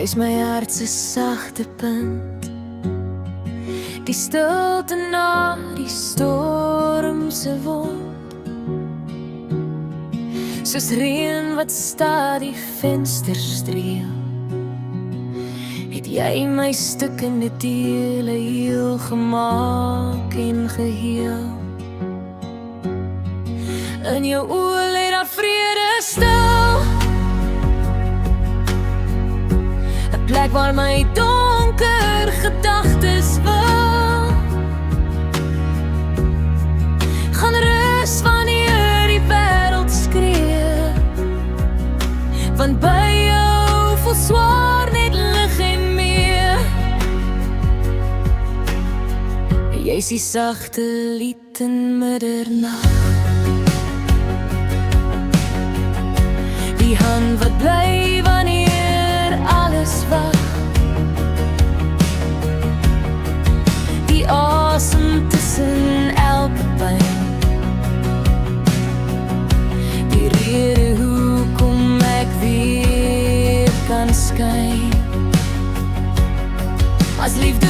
Jy's my hart se sagte punt, die stilte na die storm se wond. Soos reën wat stadig die venster streel, het jy my stukkende dele heel gemaak en geheel. In jou oë lê daar vrede stil, 'n plek waar my donker gedagtes wil gaan rus wanneer die wêreld skree, want by jou voel swaar net lig en meer. Jy's die sagte lied in middernag, die hand wat bly wanneer alles wag, die asem tussen elke pyn, die rede hoekom ek weer kan skyn. As liefde